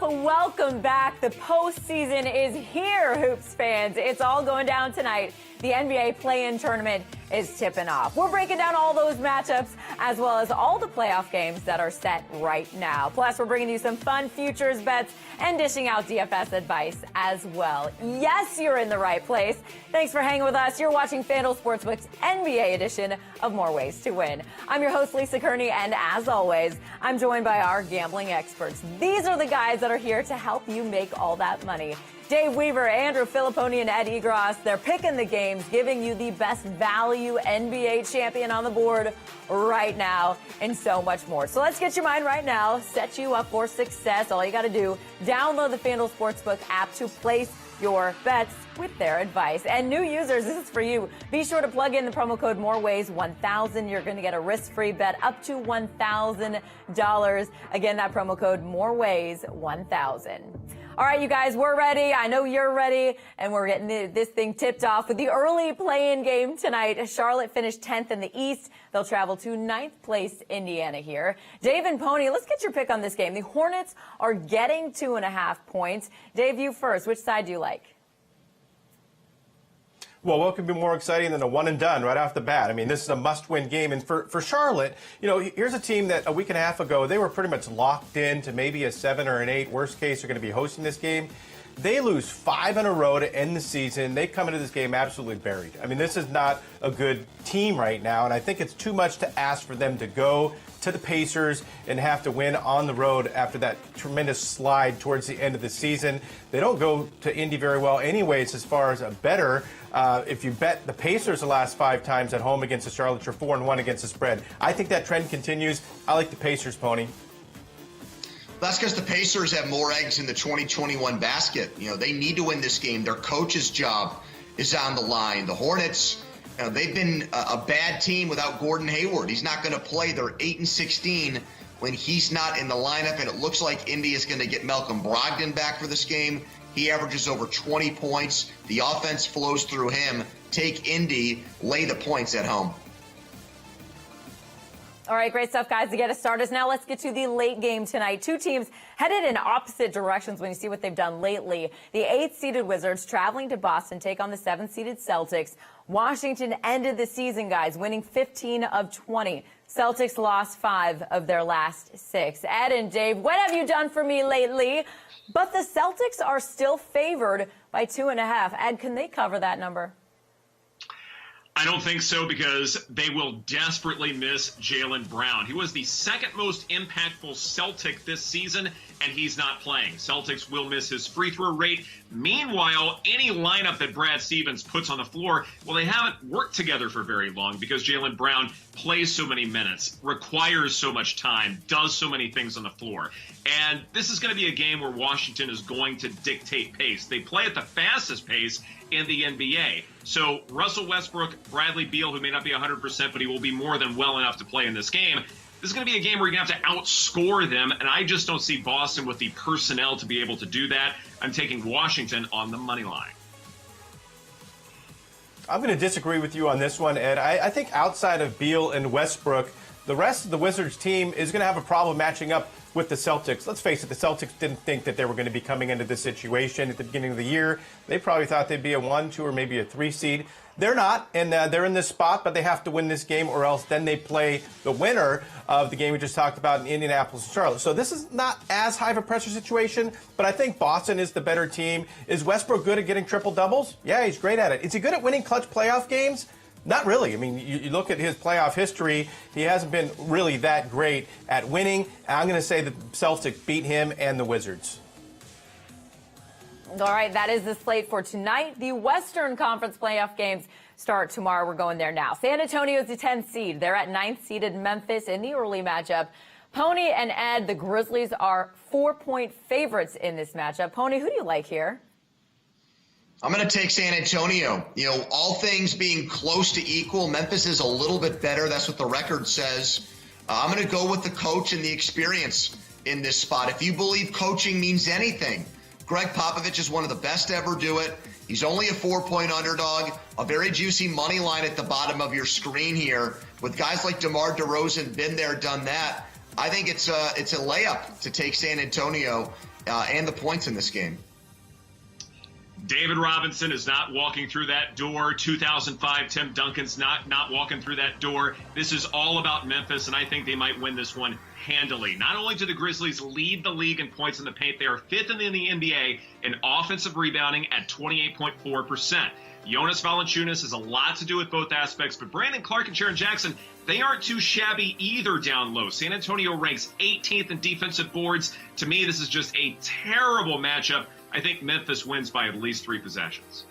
Welcome back. The postseason is here, Hoops fans. It's all going down tonight. The NBA play-in tournament is tipping off. We're breaking down all those matchups as well as all the playoff games that are set right now. Plus, we're bringing you some fun futures bets and dishing out DFS advice as well. Yes, you're in the right place. Thanks for hanging with us. You're watching FanDuel Sportsbook's NBA edition of More Ways to Win. I'm your host, Lisa Kerney, and as always, I'm joined by our gambling experts. These are the guys that are here to help you make all that money. Dave Weaver, Andrew Filipponi, and Ed Egros, they're picking the games, giving you the best value NBA champion on the board right now, and so much more. So let's get your mind right now, set you up for success. All you got to do, download the FanDuel Sportsbook app to place your bets with their advice. And new users, this is for you. Be sure to plug in the promo code MOREWAYS1000. You're going to get a risk-free bet up to $1,000. Again, that promo code MOREWAYS1000. All right, you guys, we're ready. I know you're ready, and we're getting this thing tipped off with the early play-in game tonight. Charlotte finished 10th in the East. They'll travel to 9th place Indiana here. Dave and Pony, let's get your pick on this game. The Hornets are getting 2.5 points. Dave, you first. Which side do you like? Well, what could be more exciting than a one and done right off the bat? I mean, this is a must-win game. And for Charlotte, you know, here's a team that a week and a half ago, they were pretty much locked in to maybe a 7 or an 8. Worst case, they're going to be hosting this game. They lose 5 in a row to end the season. They come into this game absolutely buried. I mean, this is not a good team right now, and I think it's too much to ask for them to go to the Pacers and have to win on the road after that tremendous slide towards the end of the season. They don't go to Indy very well anyways as far as a better. If you bet the Pacers the last 5 times at home against the Charlotte, you're 4-1 against the spread. I think that trend continues. I like the Pacers, Pony. That's because the Pacers have more eggs in the 2021 basket. You know, they need to win this game. Their coach's job is on the line. The Hornets, they've been a bad team without Gordon Hayward. He's not going to play. They're 8-16 when he's not in the lineup, and it looks like Indy is going to get Malcolm Brogdon back for this game. He averages over 20 points. The offense flows through him. Take Indy, lay the points at home. All right, great stuff, guys, to get us started. Now let's get to the late game tonight. Two teams headed in opposite directions when you see what they've done lately. The 8th-seeded Wizards traveling to Boston take on the 7th-seeded Celtics. Washington ended the season, guys, winning 15 of 20. Celtics lost 5 of their last 6. Ed and Dave, what have you done for me lately? But the Celtics are still favored by 2.5. Ed, can they cover that number? I don't think so, because they will desperately miss Jaylen Brown. He was the second most impactful Celtic this season, and he's not playing. Celtics will miss his free throw rate. Meanwhile, any lineup that Brad Stevens puts on the floor, well, they haven't worked together for very long because Jaylen Brown plays so many minutes, requires so much time, does so many things on the floor. And this is going to be a game where Washington is going to dictate pace. They play at the fastest pace in the NBA. So Russell Westbrook, Bradley Beal, who may not be 100%, but he will be more than well enough to play in this game. This is going to be a game where you're going to have to outscore them, and I just don't see Boston with the personnel to be able to do that. I'm taking Washington on the money line. I'm going to disagree with you on this one, Ed. I think outside of Beal and Westbrook, the rest of the Wizards team is going to have a problem matching up with the Celtics. Let's face it, the Celtics didn't think that they were going to be coming into this situation at the beginning of the year. They probably thought they'd be a 1, 2, or maybe a 3 seed. They're not, and they're in this spot, but they have to win this game, or else then they play the winner of the game we just talked about in Indianapolis and Charlotte. So this is not as high of a pressure situation, but I think Boston is the better team. Is Westbrook good at getting triple-doubles? Yeah, he's great at it. Is he good at winning clutch playoff games? Not really. I mean, you look at his playoff history, he hasn't been really that great at winning. I'm going to say that the Celtics beat him and the Wizards. All right, that is the slate for tonight. The Western Conference playoff games start tomorrow. We're going there now. San Antonio is the 10th seed. They're at 9th-seeded Memphis in the early matchup. Pony and Ed, the Grizzlies are 4-point favorites in this matchup. Pony, who do you like here? I'm going to take San Antonio. You know, all things being close to equal, Memphis is a little bit better. That's what the record says. I'm going to go with the coach and the experience in this spot. If you believe coaching means anything, Greg Popovich is one of the best to ever do it. He's only a 4-point underdog, a very juicy money line at the bottom of your screen here. With guys like DeMar DeRozan, been there, done that. I think it's a layup to take San Antonio and the points in this game. David Robinson is not walking through that door. 2005 Tim Duncan's not walking through that door. This is all about Memphis, and I think they might win this one handily. Not only do the Grizzlies lead the league in points in the paint, they are fifth in the NBA in offensive rebounding at 28.4%. Jonas Valanciunas has a lot to do with both aspects, but Brandon Clark and Jaren Jackson, they aren't too shabby either down low. San Antonio ranks 18th in defensive boards. To me, this is just a terrible matchup. I think Memphis wins by at least 3 possessions.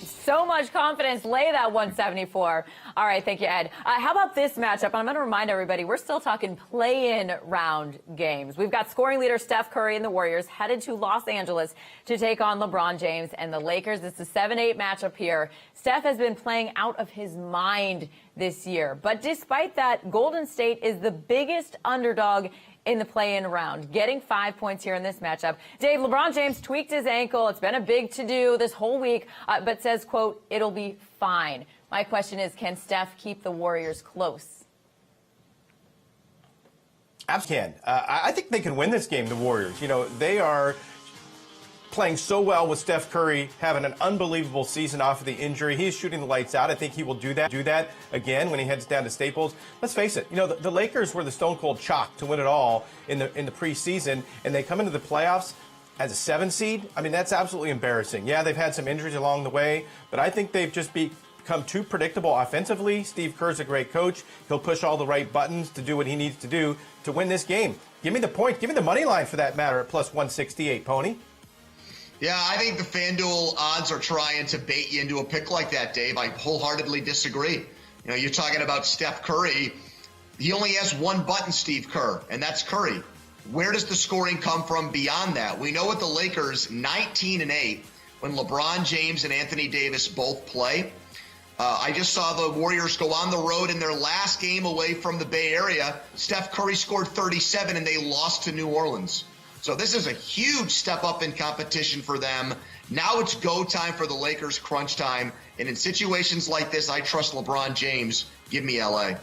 So much confidence. Lay that 174. All right, thank you, Ed. How about this matchup? I'm going to remind everybody, we're still talking play-in round games. We've got scoring leader Steph Curry and the Warriors headed to Los Angeles to take on LeBron James and the Lakers. It's a 7-8 matchup here. Steph has been playing out of his mind this year. But despite that, Golden State is the biggest underdog in the play-in round, getting 5 points here in this matchup. Dave, LeBron James tweaked his ankle. It's been a big to-do this whole week, but says, quote, it'll be fine. My question is, can Steph keep the Warriors close? Absolutely can. I think they can win this game, the Warriors. You know, they are playing so well with Steph Curry having an unbelievable season off of the injury. He's shooting the lights out. I think he will do that again when he heads down to Staples. Let's face it, you know, the Lakers were the stone cold chalk to win it all in the preseason, and they come into the playoffs as a 7 seed. I mean, that's absolutely embarrassing. Yeah, they've had some injuries along the way, but I think they've just become too predictable offensively. Steve Kerr's a great coach. He'll push all the right buttons to do what he needs to do to win this game. Give me the point. Give me the money line for that matter at plus 168, Pony. Yeah, I think the FanDuel odds are trying to bait you into a pick like that, Dave. I wholeheartedly disagree. You know, you're talking about Steph Curry. He only has one button, Steve Kerr, and that's Curry. Where does the scoring come from beyond that? We know with the Lakers, 19-8, when LeBron James and Anthony Davis both play. I just saw the Warriors go on the road in their last game away from the Bay Area. Steph Curry scored 37, and they lost to New Orleans. So this is a huge step up in competition for them. Now it's go time for the Lakers, crunch time. And in situations like this, I trust LeBron James. Give me LA.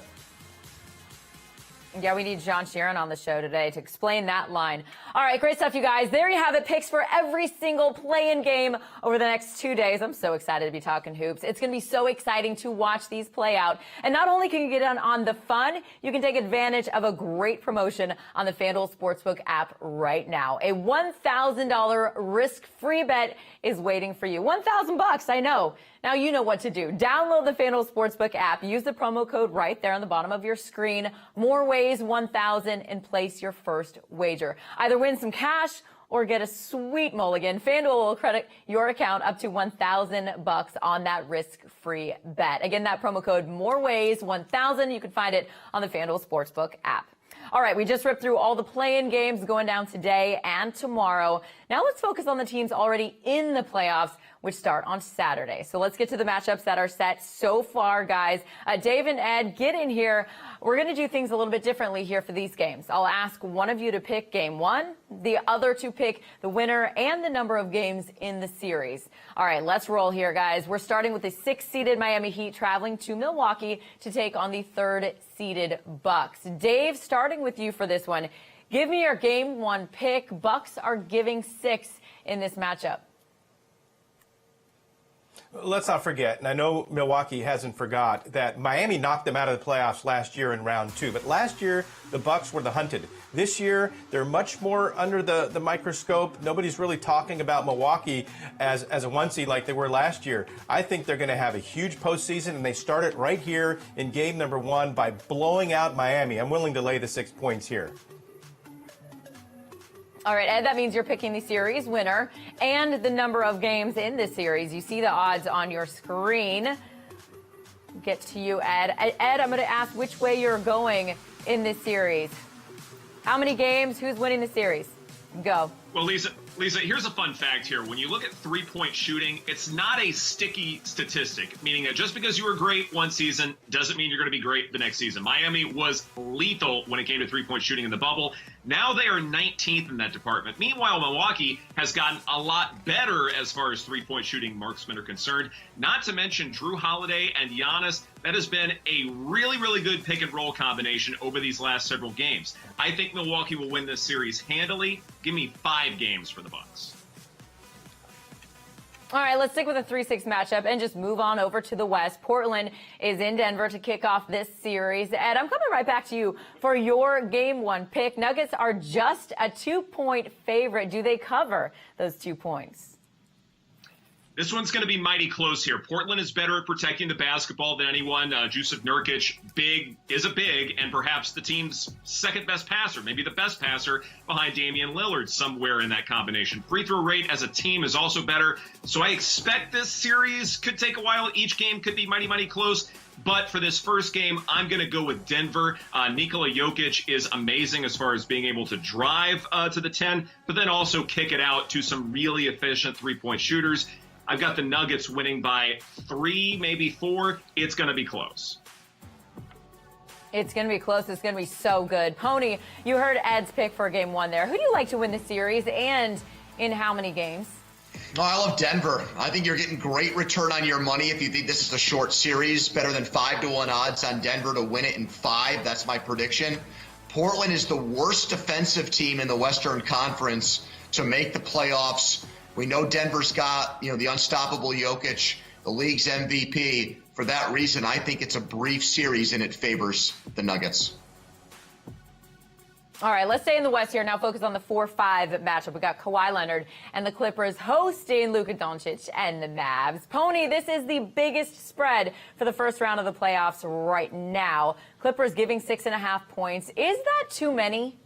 Yeah, we need John Sheeran on the show today to explain that line. All right, great stuff, you guys. There you have it. Picks for every single play-in game over the next 2 days. I'm so excited to be talking hoops. It's going to be so exciting to watch these play out. And not only can you get on the fun, you can take advantage of a great promotion on the FanDuel Sportsbook app right now. A $1,000 risk-free bet is waiting for you. $1,000, I know. Now you know what to do. Download the FanDuel Sportsbook app. Use the promo code right there on the bottom of your screen. More ways 1,000 and place your first wager. Either win some cash or get a sweet mulligan. FanDuel will credit your account up to $1,000 on that risk-free bet. Again, that promo code more ways 1,000. You can find it on the FanDuel Sportsbook app. All right, we just ripped through all the play-in games going down today and tomorrow. Now let's focus on the teams already in the playoffs, which start on Saturday. So let's get to the matchups that are set so far, guys. Dave and Ed, get in here. We're going to do things a little bit differently here for these games. I'll ask one of you to pick game one, the other to pick the winner and the number of games in the series. All right, let's roll here, guys. We're starting with the 6th-seeded Miami Heat traveling to Milwaukee to take on the 3rd-seeded Bucks. Dave, starting with you for this one. Give me your game one pick. Bucks are giving 6 in this matchup. Let's not forget, and I know Milwaukee hasn't forgot, that Miami knocked them out of the playoffs last year in round 2. But last year, the Bucks were the hunted. This year, they're much more under the microscope. Nobody's really talking about Milwaukee as a 1 seed like they were last year. I think they're going to have a huge postseason, and they start it right here in game number 1 by blowing out Miami. I'm willing to lay the 6 points here. All right, Ed, that means you're picking the series winner and the number of games in this series. You see the odds on your screen. Get to you, Ed. Ed, I'm going to ask which way you're going in this series. How many games? Who's winning the series? Go. Well, Lisa, here's a fun fact here. When you look at three-point shooting, it's not a sticky statistic, meaning that just because you were great one season doesn't mean you're going to be great the next season. Miami was lethal when it came to three-point shooting in the bubble. Now they are 19th in that department. Meanwhile, Milwaukee has gotten a lot better as far as three-point shooting marksmen are concerned. Not to mention Drew Holiday and Giannis. That has been a really, really good pick-and-roll combination over these last several games. I think Milwaukee will win this series handily. Give me 5 games for the Bucks. All right, let's stick with a 3-6 matchup and just move on over to the West. Portland is in Denver to kick off this series. Ed, I'm coming right back to you for your Game 1 pick. Nuggets are just a 2-point favorite. Do they cover those 2 points? This one's going to be mighty close here. Portland is better at protecting the basketball than anyone. Jusuf Nurkic is a big and perhaps the team's second best passer, maybe the best passer behind Damian Lillard somewhere in that combination. Free throw rate as a team is also better. So I expect this series could take a while. Each game could be mighty close. But for this first game, I'm going to go with Denver. Nikola Jokic is amazing as far as being able to drive to the 10, but then also kick it out to some really efficient three-point shooters. I've got the Nuggets winning by 3, maybe 4. It's going to be close. It's going to be close. It's going to be so good. Pony, you heard Ed's pick for Game 1 there. Who do you like to win the series and in how many games? No, I love Denver. I think you're getting great return on your money if you think this is a short series. Better than 5-1 odds on Denver to win it in 5. That's my prediction. Portland is the worst defensive team in the Western Conference to make the playoffs. We know Denver's got, the unstoppable Jokic, the league's MVP. For that reason, I think it's a brief series and it favors the Nuggets. All right, let's stay in the West here. Now focus on the 4-5 matchup. We got Kawhi Leonard and the Clippers hosting Luka Doncic and the Mavs. Pony, this is the biggest spread for the first round of the playoffs right now. Clippers giving 6.5 points. Is that too many?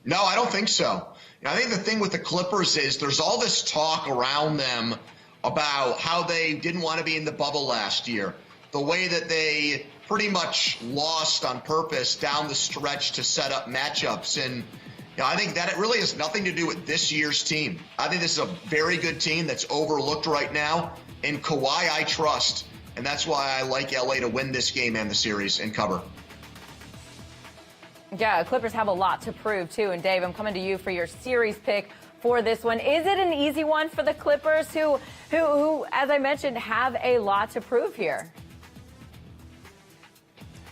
No, I don't think so. I think the thing with the Clippers is there's all this talk around them about how they didn't want to be in the bubble last year, the way that they pretty much lost on purpose down the stretch to set up matchups. And I think that it really has nothing to do with this year's team. I think this is a very good team that's overlooked right now. And Kawhi, I trust. And that's why I like LA to win this game and the series and cover. Yeah, Clippers have a lot to prove, too. And, Dave, I'm coming to you for your series pick for this one. Is it an easy one for the Clippers who as I mentioned, have a lot to prove here?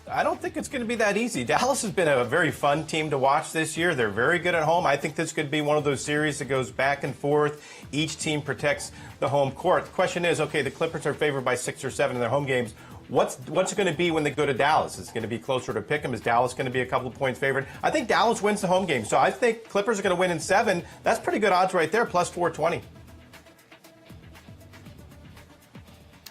I don't think it's going to be that easy. Dallas has been a very fun team to watch this year. They're very good at home. I think this could be one of those series that goes back and forth. Each team protects the home court. The question is, okay, the Clippers are favored by 6 or 7 in their home games. What's it going to be when they go to Dallas? Is it going to be closer to pick 'em? Is Dallas going to be a couple of points favored? I think Dallas wins the home game. So I think Clippers are going to win in 7. That's pretty good odds right there, plus 420.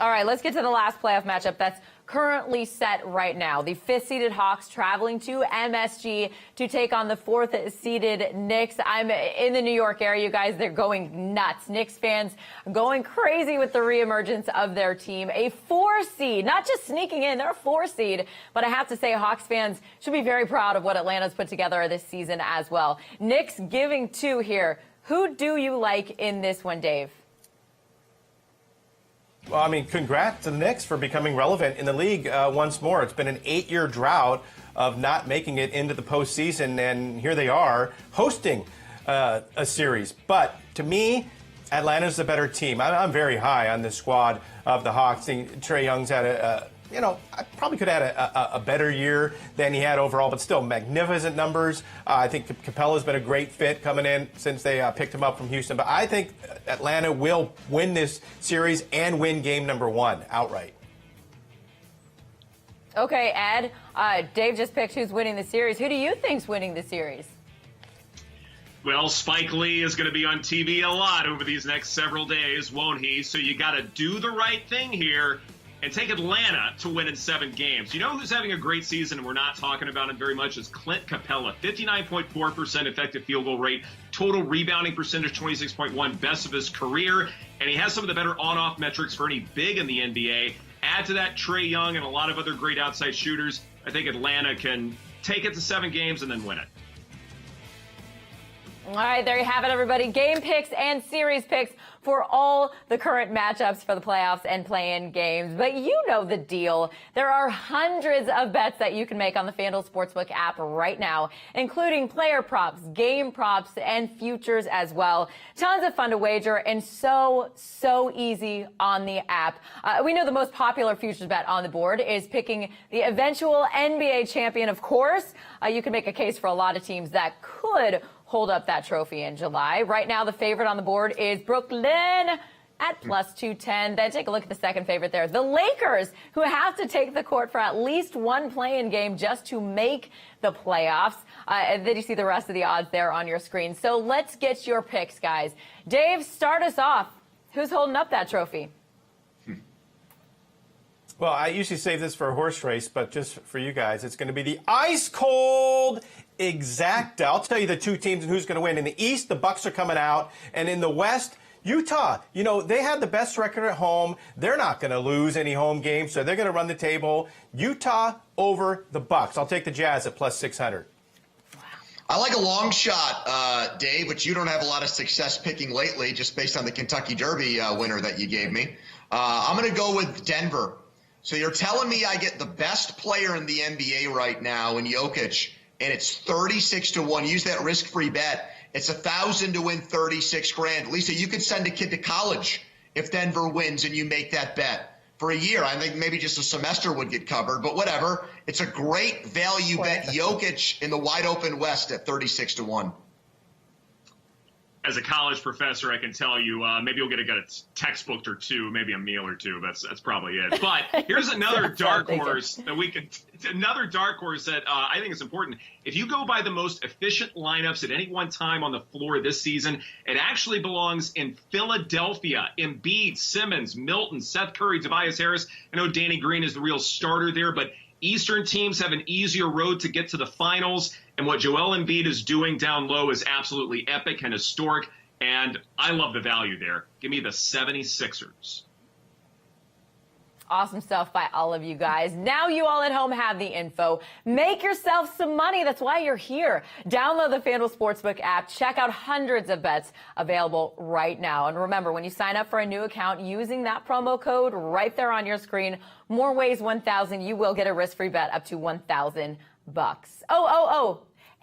All right, let's get to the last playoff matchup that's currently set right now. The 5th-seeded Hawks traveling to MSG to take on the 4th-seeded Knicks. I'm in the New York area, you guys. They're going nuts. Knicks fans going crazy with the reemergence of their team. A 4-seed, not just sneaking in, they're a 4-seed. But I have to say, Hawks fans should be very proud of what Atlanta's put together this season as well. Knicks giving 2 here. Who do you like in this one, Dave? Well, I mean, congrats to the Knicks for becoming relevant in the league once more. It's been an 8-year drought of not making it into the postseason, and here they are hosting a series. But to me, Atlanta's the better team. I'm very high on this squad of the Hawks. Trae Young's had I probably could have had a better year than he had overall, but still magnificent numbers. I think Capella's been a great fit coming in since they picked him up from Houston. But I think Atlanta will win this series and win game number 1 outright. Okay, Ed. Dave just picked who's winning the series. Who do you think's winning the series? Well, Spike Lee is going to be on TV a lot over these next several days, won't he? So you got to do the right thing here and take Atlanta to win in 7 games. You know who's having a great season and we're not talking about him very much is Clint Capella. 59.4% effective field goal rate, total rebounding percentage 26.1, best of his career. And he has some of the better on-off metrics for any big in the NBA. Add to that Trae Young and a lot of other great outside shooters. I think Atlanta can take it to 7 games and then win it. All right, there you have it, everybody. Game picks and series picks for all the current matchups for the playoffs and play-in games. But you know the deal. There are hundreds of bets that you can make on the FanDuel Sportsbook app right now, including player props, game props, and futures as well. Tons of fun to wager and so easy on the app. We know the most popular futures bet on the board is picking the eventual NBA champion, of course. You can make a case for a lot of teams that could hold up that trophy in July. Right now, the favorite on the board is Brooklyn at plus 210. Then take a look at the second favorite there. The Lakers, who have to take the court for at least one play-in game just to make the playoffs. And then you see the rest of the odds there on your screen. So let's get your picks, guys. Dave, start us off. Who's holding up that trophy? Well, I usually save this for a horse race, but just for you guys, it's going to be the ice-cold exacta. I'll tell you the two teams and who's going to win. In the East, the Bucks are coming out. And in the West, Utah. You know, they have the best record at home. They're not going to lose any home games, so they're going to run the table. Utah over the Bucks. I'll take the Jazz at plus 600. I like a long shot, Dave, but you don't have a lot of success picking lately just based on the Kentucky Derby winner that you gave me. I'm going to go with Denver. So you're telling me I get the best player in the NBA right now in Jokic, and it's 36-1. Use that risk-free bet. It's 1,000 to win 36 grand. Lisa, you could send a kid to college if Denver wins and you make that bet for a year. I think maybe just a semester would get covered, but whatever. It's a great value bet. Jokic in the wide open West at 36-1. As a college professor, I can tell you maybe you'll get a textbook or two, maybe a meal or two. That's probably it. But here's another dark horse that I think is important. If you go by the most efficient lineups at any one time on the floor this season, it actually belongs in Philadelphia. Embiid, Simmons, Milton, Seth Curry, Tobias Harris. I know Danny Green is the real starter there, but Eastern teams have an easier road to get to the finals, and what Joel Embiid is doing down low is absolutely epic and historic, and I love the value there. Give me the 76ers. Awesome stuff by all of you guys. Now you all at home have the info. Make yourself some money. That's why you're here. Download the FanDuel Sportsbook app. Check out hundreds of bets available right now. And remember, when you sign up for a new account using that promo code right there on your screen, More Ways 1000, you will get a risk-free bet up to $1,000.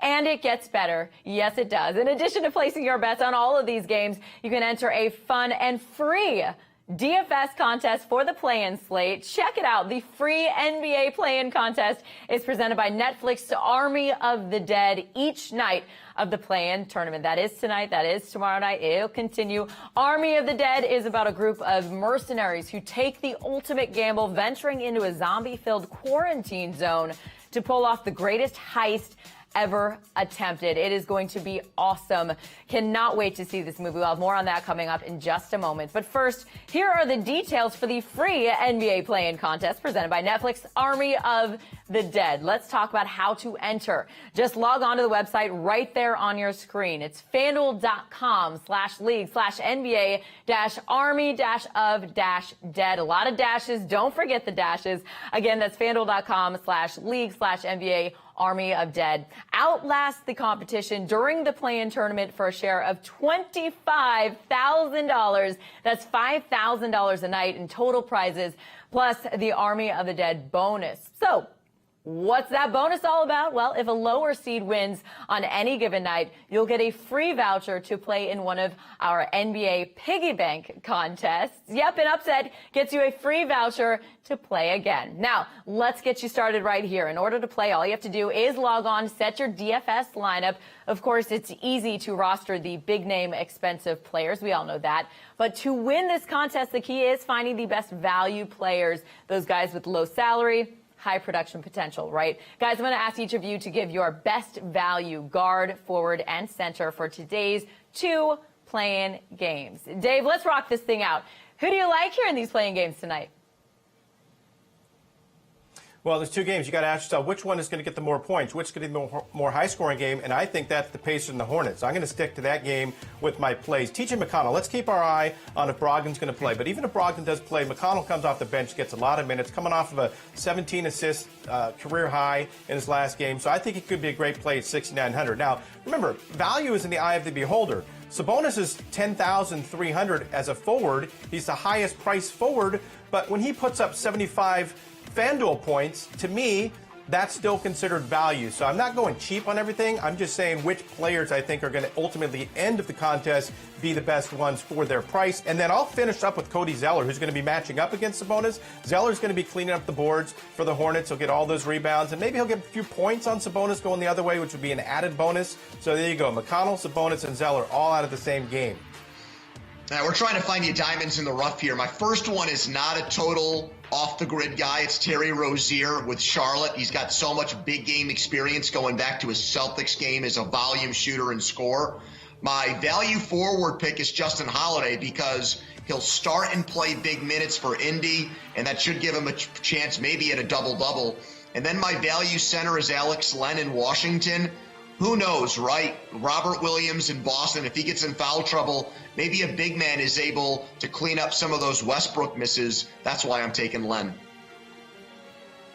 And it gets better. Yes, it does. In addition to placing your bets on all of these games, you can enter a fun and free DFS contest for the play-in slate. Check it out. The free NBA play-in contest is presented by Netflix's Army of the Dead each night of the play-in tournament. That is tonight. That is tomorrow night. It'll continue. Army of the Dead is about a group of mercenaries who take the ultimate gamble, venturing into a zombie-filled quarantine zone to pull off the greatest heist ever attempted. It is going to be awesome. Cannot wait to see this movie. We'll have more on that coming up in just a moment. But first, here are the details for the free NBA play-in contest presented by Netflix Army of the Dead. Let's talk about how to enter. Just log on to the website right there on your screen. It's FanDuel.com/league/NBA-Army-of-Dead. A lot of dashes. Don't forget the dashes. Again, that's FanDuel.com/league/NBA Army of Dead. Outlast the competition during the play-in tournament for a share of $25,000. That's $5,000 a night in total prizes, plus the Army of the Dead bonus. So, what's that bonus all about? Well, if a lower seed wins on any given night, you'll get a free voucher to play in one of our NBA Piggy Bank contests. Yep, an upset gets you a free voucher to play again. Now, let's get you started right here. In order to play, all you have to do is log on, set your DFS lineup. Of course, it's easy to roster the big-name, expensive players. We all know that. But to win this contest, the key is finding the best value players, those guys with low salary, high production potential, right? Guys, I'm going to ask each of you to give your best value guard, forward, and center for today's two play-in games. Dave, let's rock this thing out. Who do you like here in these play-in games tonight? Well, there's two games. You got to ask yourself which one is going to get the more points, which is going to be the more high-scoring game, and I think that's the Pacers and the Hornets. So I'm going to stick to that game with my plays. TJ McConnell, let's keep our eye on if Brogdon's going to play. But even if Brogdon does play, McConnell comes off the bench, gets a lot of minutes, coming off of a 17-assist career high in his last game. So I think it could be a great play at 6,900. Now, remember, value is in the eye of the beholder. Sabonis is 10,300 as a forward. He's the highest priced forward, but when he puts up 75 FanDuel points, to me, that's still considered value. So I'm not going cheap on everything. I'm just saying which players I think are going to ultimately end of the contest be the best ones for their price. And then I'll finish up with Cody Zeller, who's going to be matching up against Sabonis. Zeller's going to be cleaning up the boards for the Hornets. He'll get all those rebounds, and maybe he'll get a few points on Sabonis going the other way, which would be an added bonus. So there you go. McConnell, Sabonis, and Zeller all out of the same game. Now, we're trying to find you diamonds in the rough here. My first one is not a total off-the-grid guy. It's Terry Rozier with Charlotte. He's got so much big game experience going back to his Celtics game as a volume shooter and scorer. My value forward pick is Justin Holiday because he'll start and play big minutes for Indy, and that should give him a chance maybe at a double-double. And then my value center is Alex Len in Washington. Who knows, right? Robert Williams in Boston, if he gets in foul trouble, maybe a big man is able to clean up some of those Westbrook misses. That's why I'm taking Len.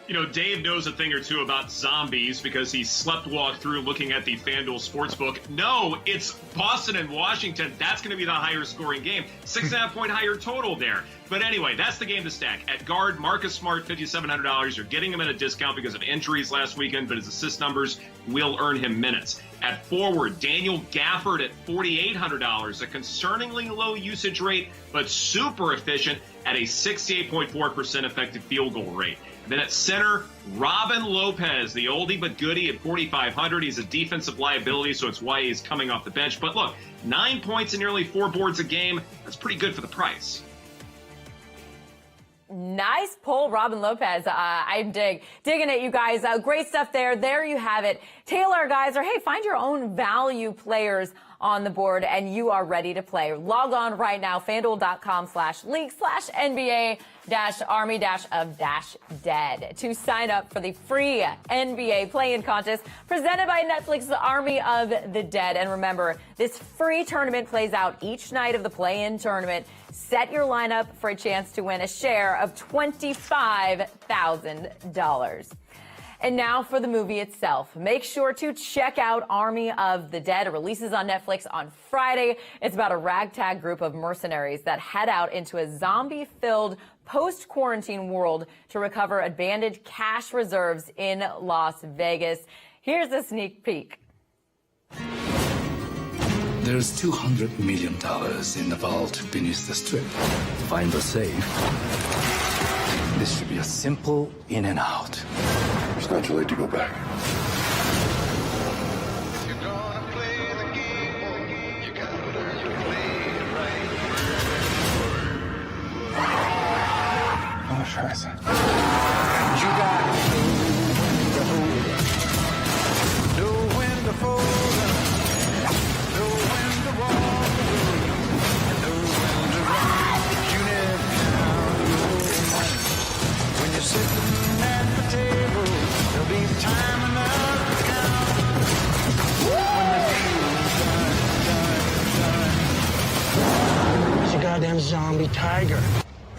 You know, Dave knows a thing or two about zombies because he sleptwalked through looking at the FanDuel Sportsbook. No, it's Boston and Washington. That's going to be the higher scoring game. 6.5 point higher total there. But anyway, that's the game to stack. At guard, Marcus Smart, $5,700. You're getting him at a discount because of injuries last weekend, but his assist numbers will earn him minutes. At forward, Daniel Gafford at $4,800. A concerningly low usage rate, but super efficient at a 68.4% effective field goal rate. And then at center, Robin Lopez, the oldie but goodie at $4,500. He's a defensive liability, so it's why he's coming off the bench. But look, 9 points and nearly 4 boards a game. That's pretty good for the price. Nice pull, Robin Lopez. I'm digging it, you guys. Great stuff there. There you have it. Taylor, guys, or hey, find your own value players on the board, and you are ready to play. Log on right now, FanDuel.com/league/NBA-Army-of-Dead to sign up for the free NBA play-in contest presented by Netflix's Army of the Dead. And remember, this free tournament plays out each night of the play-in tournament. Set your lineup for a chance to win a share of $25,000. And now for the movie itself. Make sure to check out Army of the Dead. It releases on Netflix on Friday. It's about a ragtag group of mercenaries that head out into a zombie-filled post-quarantine world to recover abandoned cash reserves in Las Vegas. Here's a sneak peek. There's $200 million in the vault beneath the strip. Find the safe. This should be a simple in and out. It's not too late to go back. You're gonna play the game. You gotta learn to play it right. Oh, scheiße. You gotta know when to fold up, know when to walk away, know when to run. You never count your money. When you're sitting at the table, there'll be time enough to count. When the deal's done. It's a goddamn zombie tiger.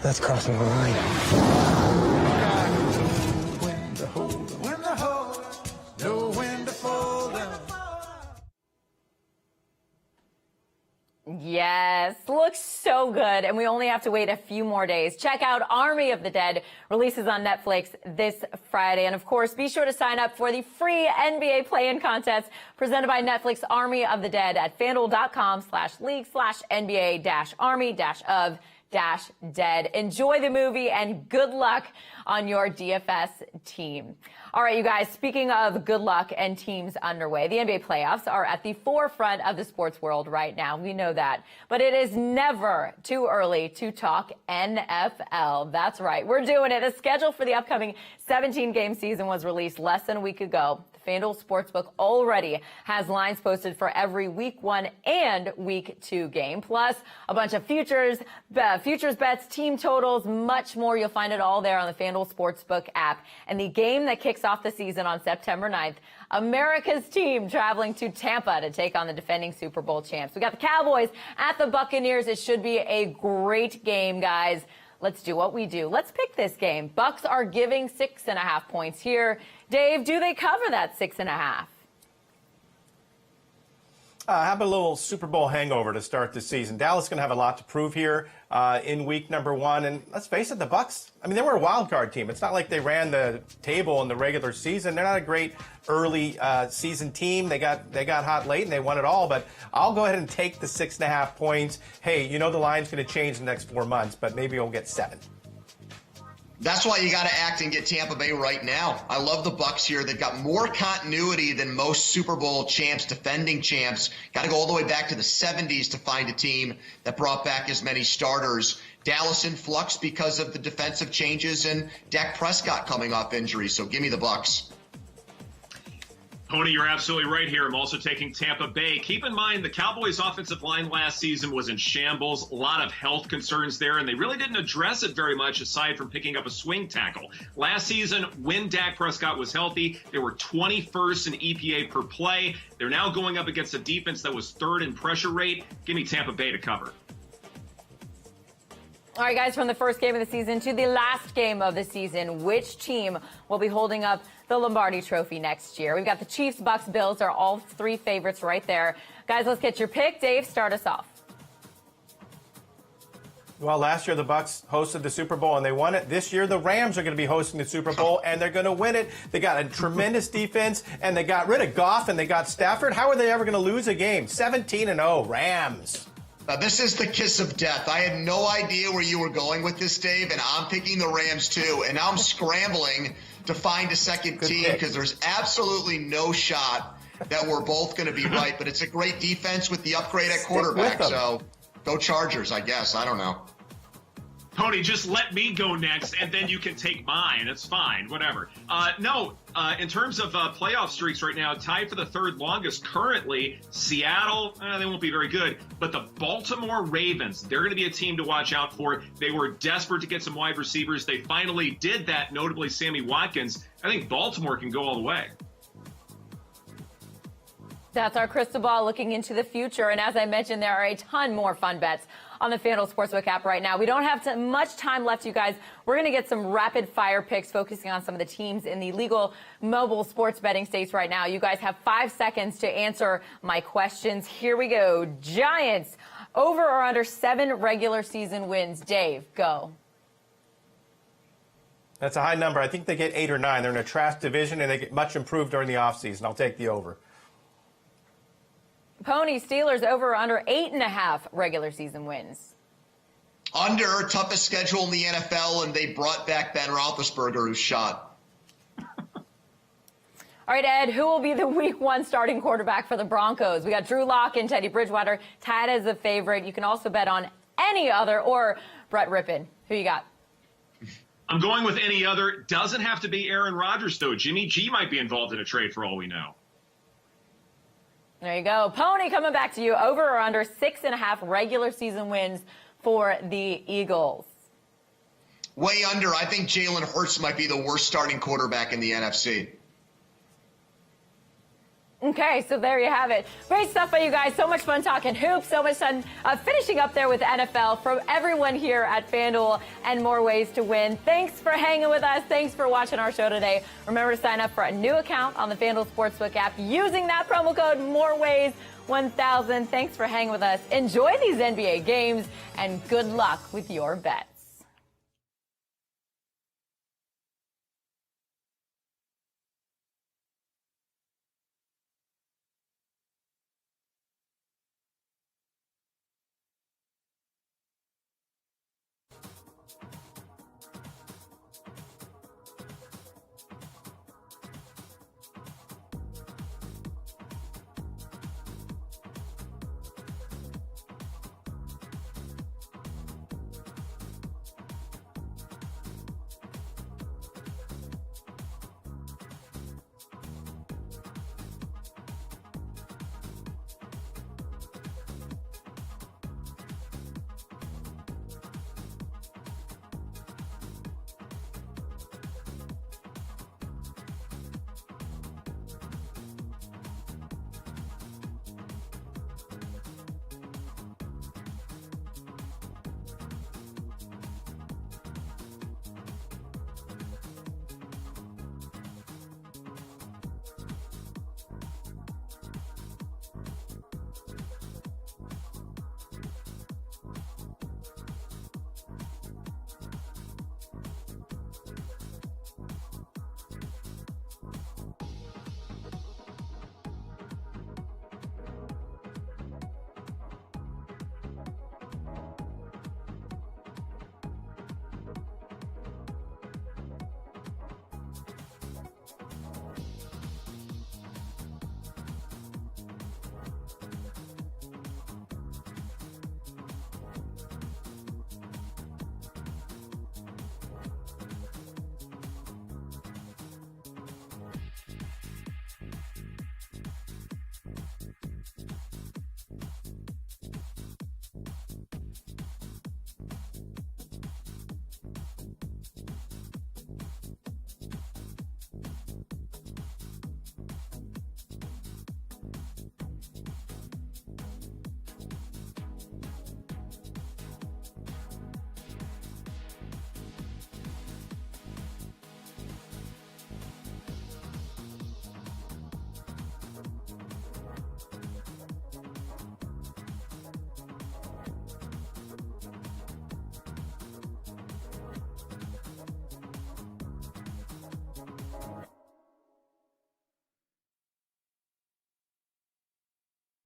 That's crossing the line. When to hold up, know when to fold up. Yes, looks so good, and we only have to wait a few more days. Check out Army of the Dead, releases on Netflix this Friday. And of course, be sure to sign up for the free NBA play-in contest presented by Netflix Army of the Dead at FanDuel.com/league/NBA-Army-of-Dead. Enjoy the movie and good luck on your DFS team. All right, you guys, speaking of good luck and teams underway, the NBA playoffs are at the forefront of the sports world right now. We know that. But it is never too early to talk NFL. That's right. We're doing it. A schedule for the upcoming 17-game season was released less than a week ago. FanDuel Sportsbook already has lines posted for every Week 1 and Week 2 game, plus a bunch of futures futures bets, team totals, much more. You'll find it all there on the FanDuel Sportsbook app. And the game that kicks off the season on September 9th, America's team traveling to Tampa to take on the defending Super Bowl champs. We got the Cowboys at the Buccaneers. It should be a great game, guys. Let's do what we do. Let's pick this game. Bucks are giving 6.5 points here. Dave, do they cover that 6.5? Have a little Super Bowl hangover to start the season. Dallas is going to have a lot to prove here in week number 1. And let's face it, the Bucs, I mean, they were a wild card team. It's not like they ran the table in the regular season. They're not a great early season team. They got hot late and they won it all. But I'll go ahead and take the 6.5 points. Hey, you know the line's going to change in the next 4 months, but maybe we'll get 7. That's why you got to act and get Tampa Bay right now. I love the Bucs here. They've got more continuity than most Super Bowl champs, defending champs. Got to go all the way back to the 70s to find a team that brought back as many starters. Dallas in flux because of the defensive changes and Dak Prescott coming off injury. So give me the Bucs. Pony, you're absolutely right here. I'm also taking Tampa Bay. Keep in mind, the Cowboys' offensive line last season was in shambles. A lot of health concerns there, and they really didn't address it very much aside from picking up a swing tackle. Last season, when Dak Prescott was healthy, they were 21st in EPA per play. They're now going up against a defense that was 3rd in pressure rate. Give me Tampa Bay to cover. All right, guys, from the first game of the season to the last game of the season, which team will be holding up the Lombardi Trophy next year? We've got the Chiefs, Bucks, Bills are all 3 favorites right there. Guys, let's get your pick. Dave, start us off. Well, last year the Bucs hosted the Super Bowl and they won it. This year the Rams are going to be hosting the Super Bowl and they're going to win it. They got a tremendous defense and they got rid of Goff and they got Stafford. How are they ever going to lose a game? 17-0, Rams. Now, this is the kiss of death. I had no idea where you were going with this, Dave, and I'm picking the Rams too. And now I'm scrambling to find a second team because there's absolutely no shot that we're both going to be right. But it's a great defense with the upgrade at quarterback. So go Chargers, I guess. I don't know. Pony, just let me go next, and then you can take mine. It's fine, whatever. In terms of playoff streaks right now, tied for the 3rd longest currently, Seattle, they won't be very good. But the Baltimore Ravens, they're going to be a team to watch out for. They were desperate to get some wide receivers. They finally did that, notably Sammy Watkins. I think Baltimore can go all the way. That's our crystal ball looking into the future. And as I mentioned, there are a ton more fun bets on the FanDuel Sportsbook app right now. We don't have much time left, you guys. We're going to get some rapid fire picks focusing on some of the teams in the legal mobile sports betting states right now. You guys have 5 seconds to answer my questions. Here we go. Giants, over or under 7 regular season wins. Dave, go. That's a high number. I think they get 8 or 9. They're in a trash division and they get much improved during the offseason. I'll take the over. Pony, Steelers, over or under 8.5 regular season wins. Under, toughest schedule in the NFL, and they brought back Ben Roethlisberger, who's shot. All right, Ed, who will be the week 1 starting quarterback for the Broncos? We got Drew Lock and Teddy Bridgewater tied as a favorite. You can also bet on any other or Brett Rippon. Who you got? I'm going with any other. Doesn't have to be Aaron Rodgers, though. Jimmy G might be involved in a trade for all we know. There you go. Pony, coming back to you. Over or under 6.5 regular season wins for the Eagles? Way under. I think Jalen Hurts might be the worst starting quarterback in the NFC. Okay, so there you have it. Great stuff by you guys. So much fun talking hoops. So much fun finishing up there with NFL from everyone here at FanDuel and more ways to win. Thanks for hanging with us. Thanks for watching our show today. Remember to sign up for a new account on the FanDuel Sportsbook app using that promo code MOREWAYS1000. Thanks for hanging with us. Enjoy these NBA games and good luck with your bets.